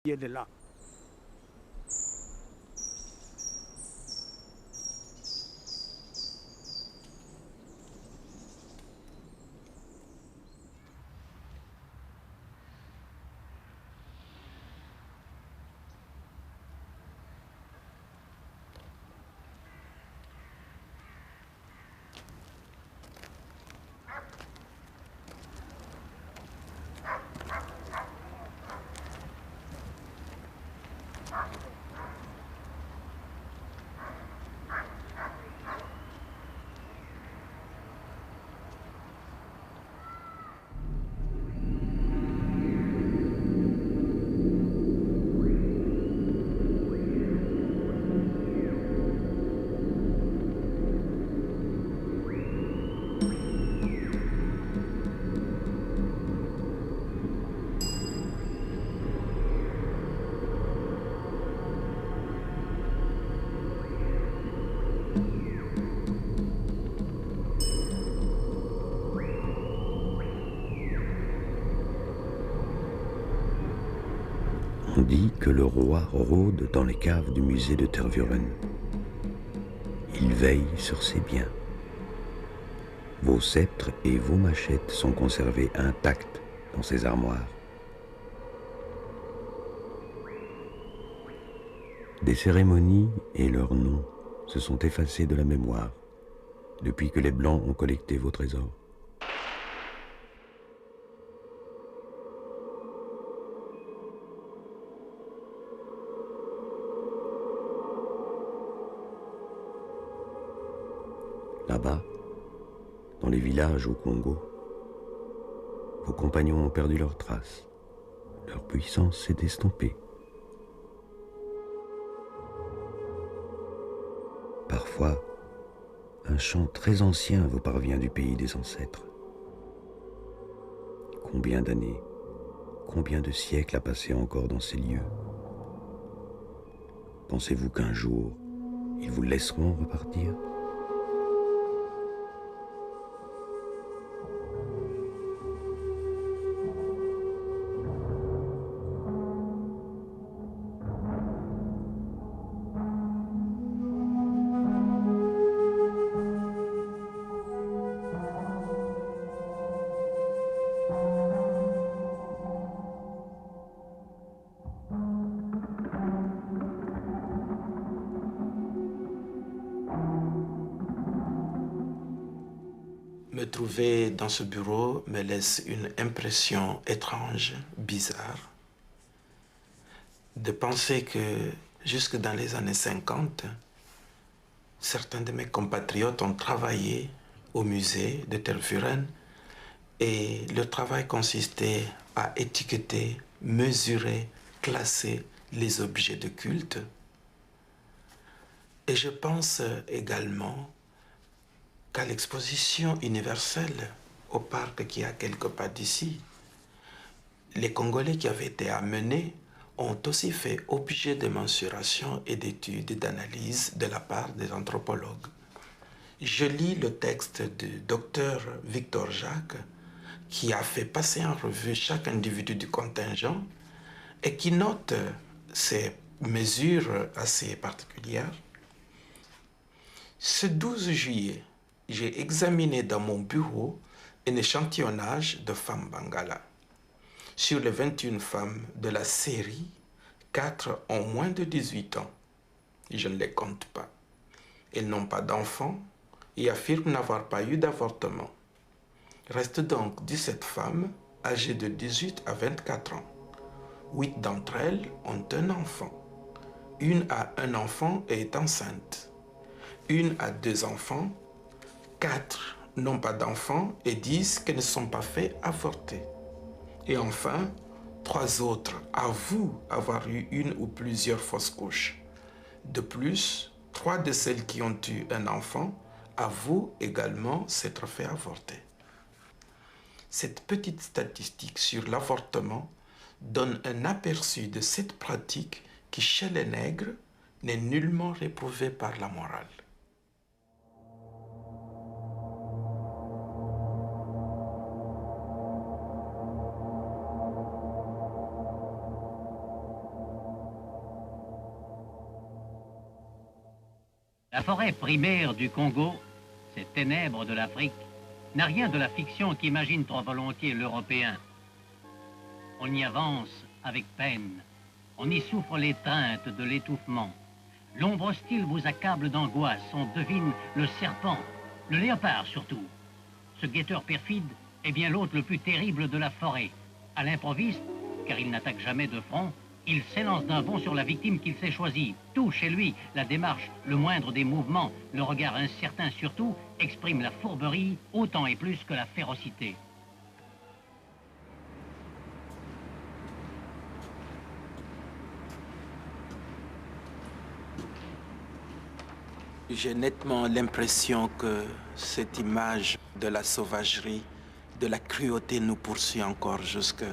de là. On dit que le roi rôde dans les caves du musée de Tervuren. Il veille sur ses biens. Vos sceptres et vos machettes sont conservés intacts dans ses armoires. Des cérémonies et leurs noms se sont effacés de la mémoire depuis que les Blancs ont collecté vos trésors. Là-bas, dans les villages au Congo, vos compagnons ont perdu leurs traces. Leur puissance s'est estompée. Parfois, un chant très ancien vous parvient du pays des ancêtres. Combien d'années, combien de siècles a passé encore dans ces lieux? Pensez-vous qu'un jour, ils vous laisseront repartir? Me trouver dans ce bureau me laisse une impression étrange, bizarre, de penser que jusque dans les années 50, certains de mes compatriotes ont travaillé au musée de Tervuren et leur travail consistait à étiqueter, mesurer, classer les objets de culte. Et je pense également qu'à l'exposition universelle au parc qui est à quelques pas d'ici, les Congolais qui avaient été amenés ont aussi fait objet de mensuration et d'études et d'analyses de la part des anthropologues. Je lis le texte du docteur Victor Jacques qui a fait passer en revue chaque individu du contingent et qui note ces mesures assez particulières. Ce 12 juillet, j'ai examiné dans mon bureau un échantillonnage de femmes bangala. Sur les 21 femmes de la série, 4 ont moins de 18 ans. Je ne les compte pas. Elles n'ont pas d'enfants et affirment n'avoir pas eu d'avortement. Restent donc 17 femmes âgées de 18 à 24 ans. 8 d'entre elles ont un enfant. Une a un enfant et est enceinte. Une a 2 enfants. 4 n'ont pas d'enfants et disent qu'elles ne sont pas fait avorter. Et enfin, 3 autres avouent avoir eu une ou plusieurs fausses couches. De plus, 3 de celles qui ont eu un enfant avouent également s'être fait avorter. Cette petite statistique sur l'avortement donne un aperçu de cette pratique qui, chez les nègres, n'est nullement réprouvée par la morale. La forêt primaire du Congo, ces ténèbres de l'Afrique, n'a rien de la fiction qu'imagine trop volontiers l'Européen. On y avance avec peine, on y souffre l'étreinte de l'étouffement. L'ombre hostile vous accable d'angoisse, on devine le serpent, le léopard surtout. Ce guetteur perfide est bien l'hôte le plus terrible de la forêt. À l'improviste, car il n'attaque jamais de front, il s'élance d'un bond sur la victime qu'il s'est choisie. Tout chez lui, la démarche, le moindre des mouvements, le regard incertain surtout, exprime la fourberie autant et plus que la férocité. J'ai nettement l'impression que cette image de la sauvagerie, de la cruauté nous poursuit encore jusqu'à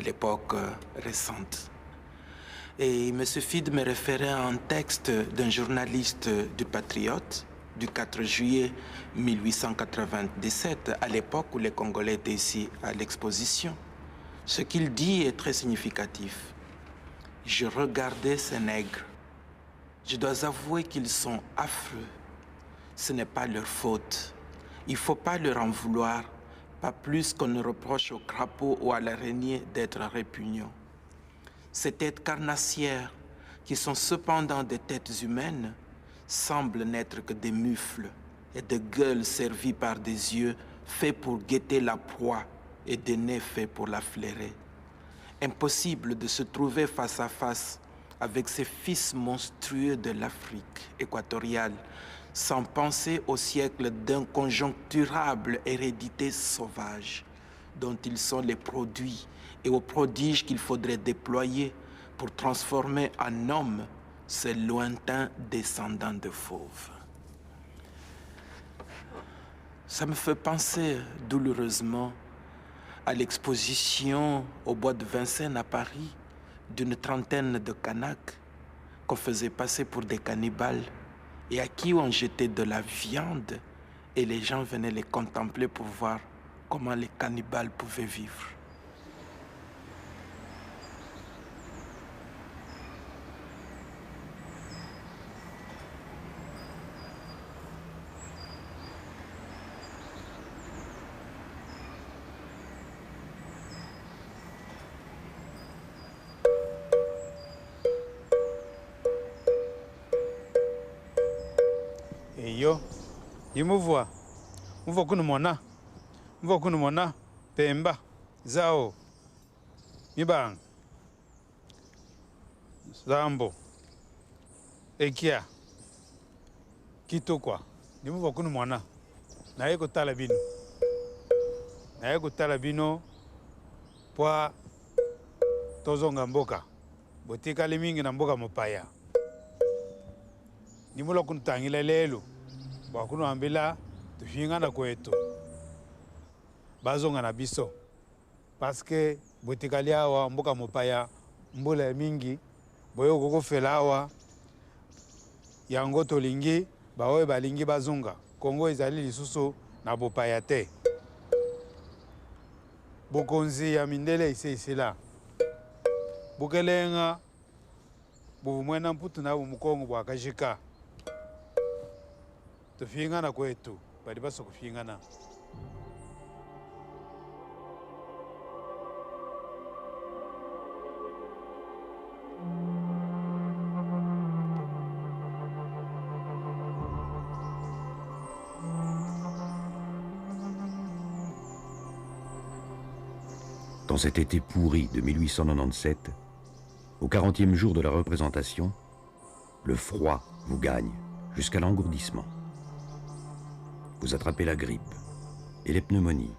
l'époque récente. Et il me suffit de me référer à un texte d'un journaliste du Patriote du 4 juillet 1897, à l'époque où les Congolais étaient ici à l'exposition. Ce qu'il dit est très significatif. Je regardais ces nègres. Je dois avouer qu'ils sont affreux. Ce n'est pas leur faute. Il ne faut pas leur en vouloir, pas plus qu'on ne reproche au crapaud ou à l'araignée d'être répugnants. Ces têtes carnassières, qui sont cependant des têtes humaines, semblent n'être que des mufles et des gueules servies par des yeux faits pour guetter la proie et des nez faits pour la flairer. Impossible de se trouver face à face avec ces fils monstrueux de l'Afrique équatoriale, sans penser au siècle d'inconjoncturable hérédité sauvage dont ils sont les produits et aux prodiges qu'il faudrait déployer pour transformer en hommes ces lointains descendants de fauves. Ça me fait penser douloureusement à l'exposition au bois de Vincennes à Paris d'une trentaine de Kanaks qu'on faisait passer pour des cannibales et à qui on jetait de la viande et les gens venaient les contempler pour voir comment les cannibales pouvaient vivre. Yo, il me voit que nous mona, Pemba, Zao, Mibang, Zambo, Ekia, Kito quoi. Il me voit que nous mona. Naeko talabino, Poa, Tozonga Mboka, Botika Limingi na Mboka Mopaya. Nimulo kuntangile lelo. Bakuno ambila tufingana kwetu bazonga na biso parce que botikali awa mboka mopaya mbula mingi boyo kokofela awa yango tolingi baoyo balingi bazonga Kongo ezali lisusu na bopaya te bokonzi ya mindele isela bukelenga buvumwena mputu na bumukongo bwa kajika tufingana kwetu bali baso kufingana. Dans cet été pourri de 1897, au 40e jour de la représentation, le froid vous gagne jusqu'à l'engourdissement. Vous attrapez la grippe et les pneumonies,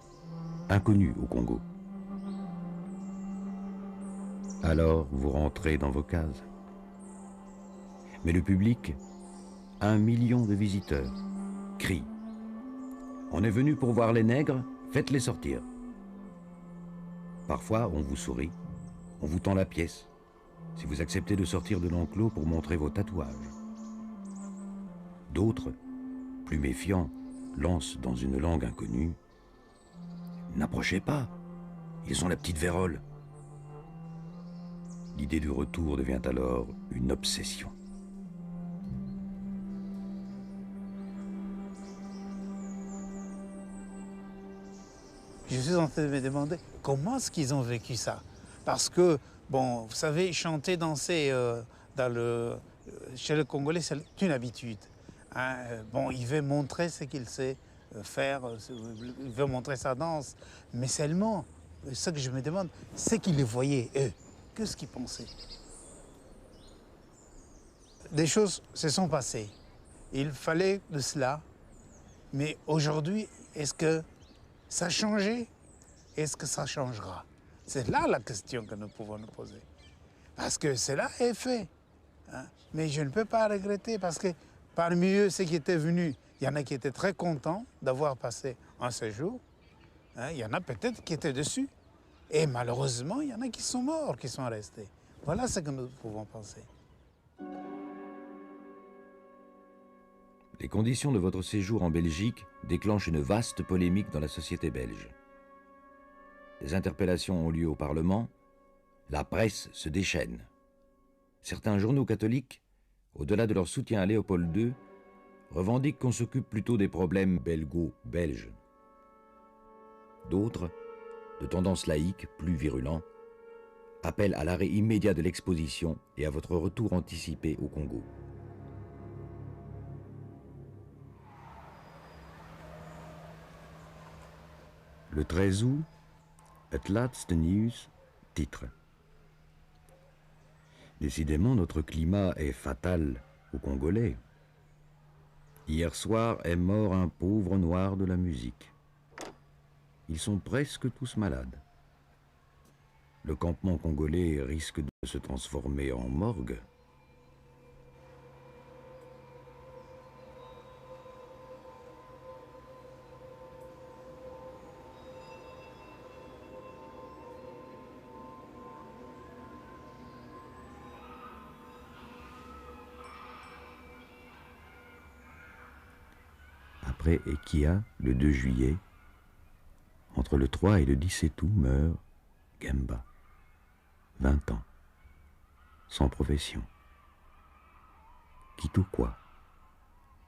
inconnues au Congo. Alors vous rentrez dans vos cases. Mais le public, 1 million de visiteurs, crie « On est venu pour voir les nègres, faites-les sortir !» Parfois, on vous sourit, on vous tend la pièce, si vous acceptez de sortir de l'enclos pour montrer vos tatouages. D'autres, plus méfiants, lancent dans une langue inconnue « N'approchez pas, ils sont la petite vérole !» L'idée du retour devient alors une obsession. je suis en train de me demander comment est-ce qu'ils ont vécu ça. Parce que, bon, vous savez, chanter, danser chez le Congolais, c'est une habitude. Hein. Bon, il veut montrer ce qu'il sait faire, il veut montrer sa danse, mais seulement, ce que je me demande, c'est qu'ils les voyaient, eux. Qu'est-ce qu'ils pensaient? Des choses se sont passées. Il fallait de cela. Mais aujourd'hui, est-ce que ça a changé? Est-ce que ça changera? C'est là la question que nous pouvons nous poser. Parce que cela est fait. Hein? Mais je ne peux pas regretter parce que parmi eux, ceux qui étaient venus, il y en a qui étaient très contents d'avoir passé un séjour. Hein? Il y en a peut-être qui étaient dessus. Et malheureusement, il y en a qui sont morts, qui sont restés. Voilà ce que nous pouvons penser. Les conditions de votre séjour en Belgique déclenchent une vaste polémique dans la société belge. Des interpellations ont lieu au Parlement, la presse se déchaîne. Certains journaux catholiques, au-delà de leur soutien à Léopold II, revendiquent qu'on s'occupe plutôt des problèmes belgo-belges. D'autres, de tendance laïque, plus virulents, appellent à l'arrêt immédiat de l'exposition et à votre retour anticipé au Congo. Le 13 août, Het laatste nieuws, titre. Décidément, notre climat est fatal aux Congolais. Hier soir est mort un pauvre noir de la musique. Ils sont presque tous malades. Le campement congolais risque de se transformer en morgue. Après Ekia, le 2 juillet, entre le 3 et le 17 août meurt Gemba, 20 ans, sans profession. Kitokwa,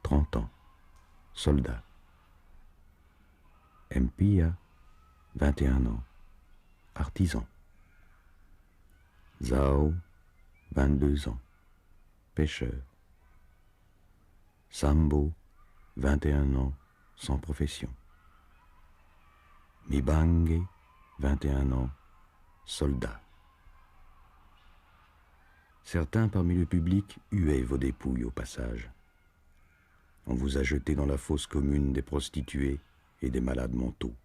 30 ans, soldat. Mpia, 21 ans, artisan. Zao, 22 ans, pêcheur. Sambo, 21 ans, sans profession. Mibange, 21 ans, soldat. Certains parmi le public huaient vos dépouilles au passage. On vous a jeté dans la fosse commune des prostituées et des malades mentaux.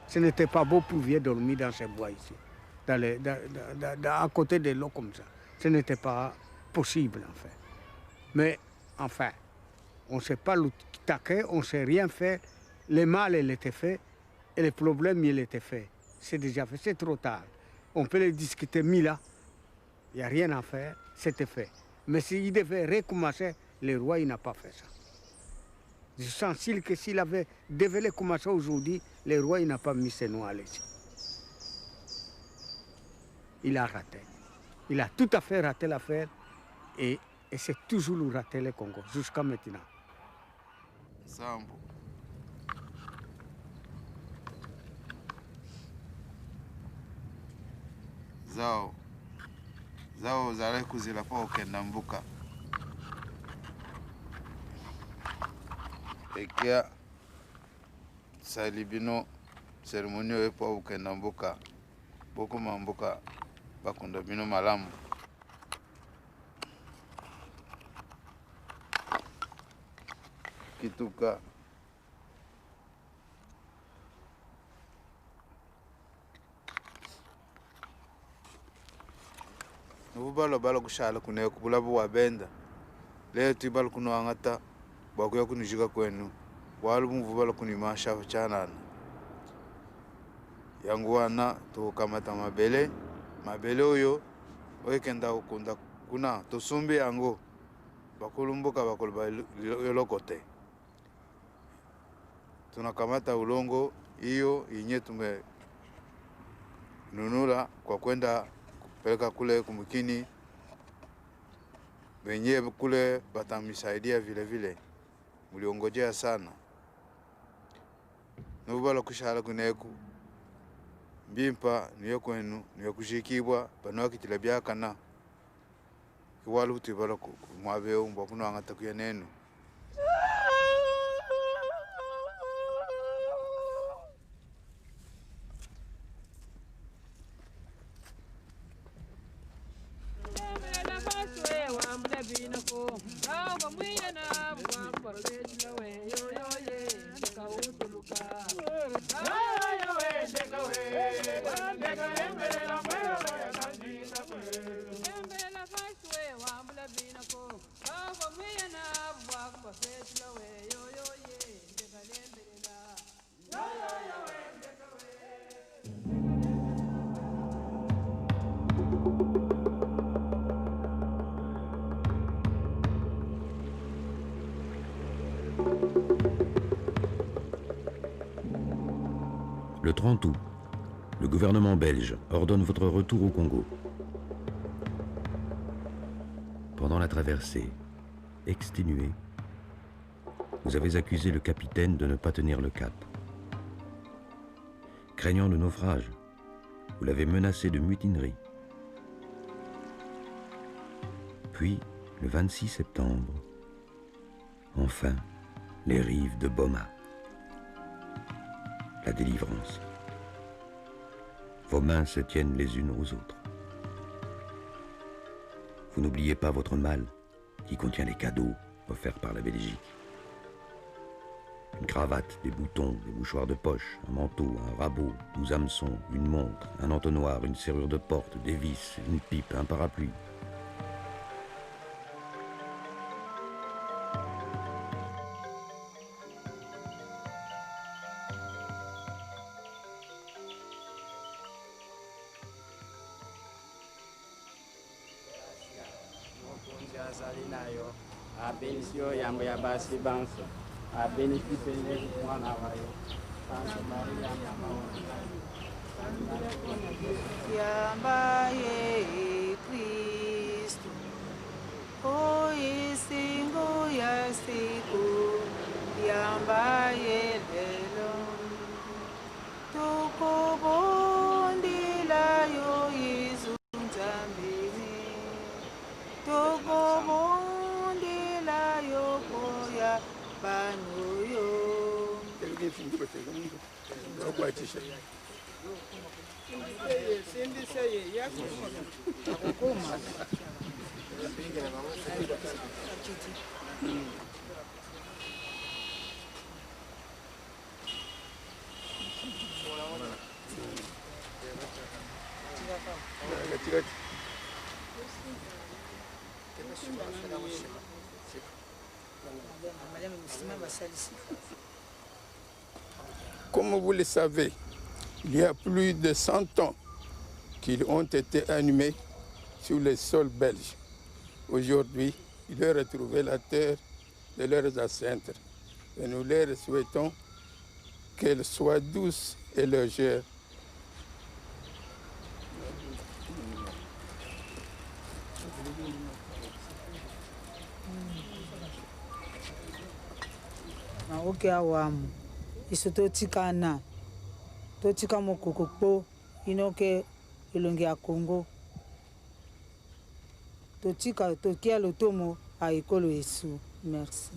Ce n'était pas beau pour vieux dormir dans ces bois ici, à côté de l'eau comme ça. Ce n'était pas possible en fait. Mais enfin, on ne s'est pas attaqué, on ne sait rien fait. Le mal, il était fait et le problème, il était fait. C'est déjà fait, c'est trop tard. On peut le discuter mille ans, il n'y a rien à faire, c'était fait. Mais s'il devait recommencer, le roi, il n'a pas fait ça. Je sens que s'il devait commencer aujourd'hui, le roi n'a pas mis ses noix là-dessus. Il a raté. Il a tout à fait raté l'affaire et c'est toujours raté le Congo, jusqu'à maintenant. Sambo. Zao zale kuzila pa okenda mbuka. Ekia salibino ceremonio epo ukenda mbuka boko mambuka bakunda bino malamu kituka balo kushala kune kubula bwa benda leo tibalo kuno angata bakuya kunijika kwenu walu muvubala kunimasha chanana yangu wana tukamata mabele oyo oyekenda ukunda kuna tosumbi yango bakulumbuka bakulu yolokote tunakamata ulongo hiyo yenye tumenunula kwa kwenda kupeleka kule kumkini, wenyewe kule batamisaidia vile vile. Muliongojea sana nubala kushala kuneku mbimpa niyo kwenu niyo kushikibwa bano kitile byakana kiwalu kutibala kumwabeo mbakuno angata kuya nenu. Le 30 août, le gouvernement belge ordonne votre retour au Congo. Pendant la traversée, exténué, vous avez accusé le capitaine de ne pas tenir le cap. Craignant le naufrage, vous l'avez menacé de mutinerie. Puis, le 26 septembre, enfin, les rives de Boma. La délivrance. Vos mains se tiennent les unes aux autres. Vous n'oubliez pas votre malle qui contient les cadeaux offerts par la Belgique. Une cravate, des boutons, des mouchoirs de poche, un manteau, un rabot, 12 hameçons, une montre, un entonnoir, une serrure de porte, des vis, une pipe, un parapluie. Benissio yambo ya basi banso a bénéfice les mwana wayo banso Maria yamba ye Kristo o isingo ya siku yamba ye lelo tukubondila yo Yesu nzambini tukubondila yo koya banuyo Comme vous le savez, il y a plus de 100 ans qu'ils ont été animés sur le sol belge. Aujourd'hui, ils ont retrouvé la terre de leurs ancêtres et nous leur souhaitons qu'elle soit douce et légère. maoke awamu iso totikana totika mokoko po inoke elongi ya Congo totika tokia lotomo a ekolo Yesu. Merci.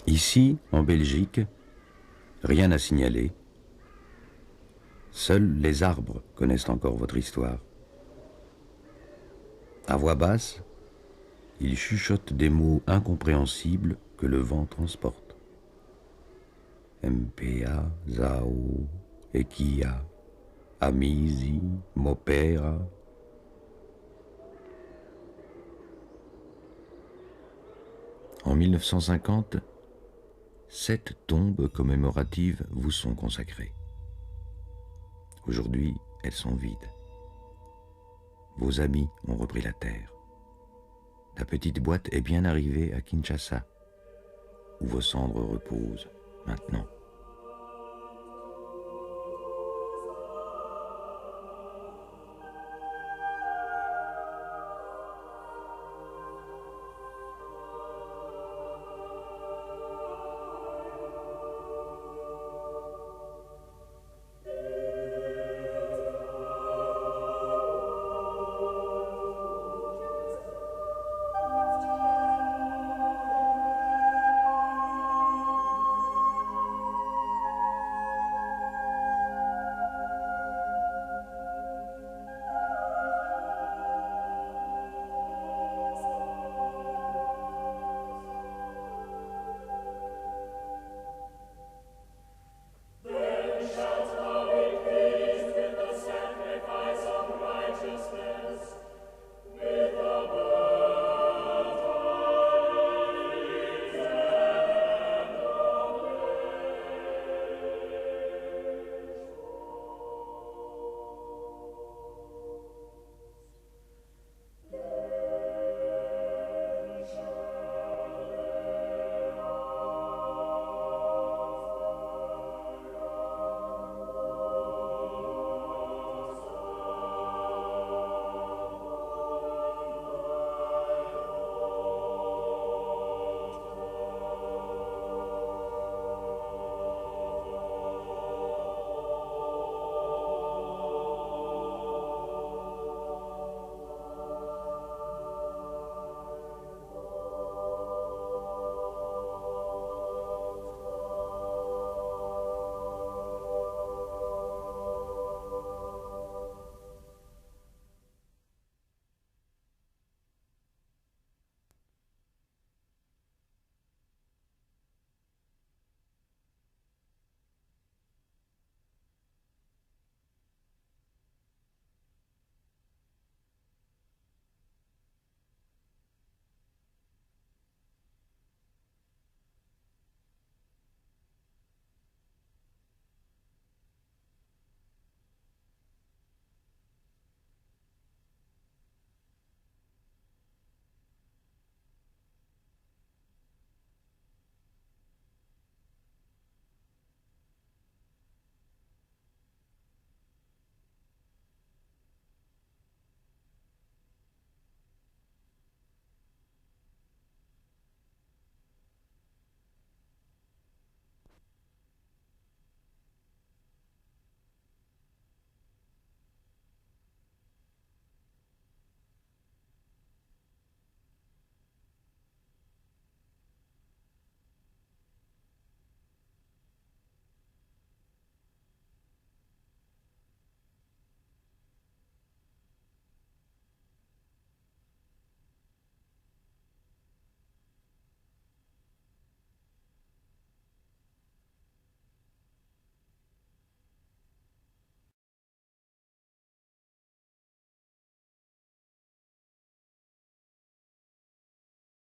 Ici, en Belgique, rien à signaler. Seuls les arbres connaissent encore votre histoire. À voix basse, ils chuchotent des mots incompréhensibles que le vent transporte. MPA, Zao, Ekia, Amizi, Mopera. En 1950, 7 tombes commémoratives vous sont consacrées. Aujourd'hui, elles sont vides. Vos amis ont repris la terre. La petite boîte est bien arrivée à Kinshasa, où vos cendres reposent maintenant.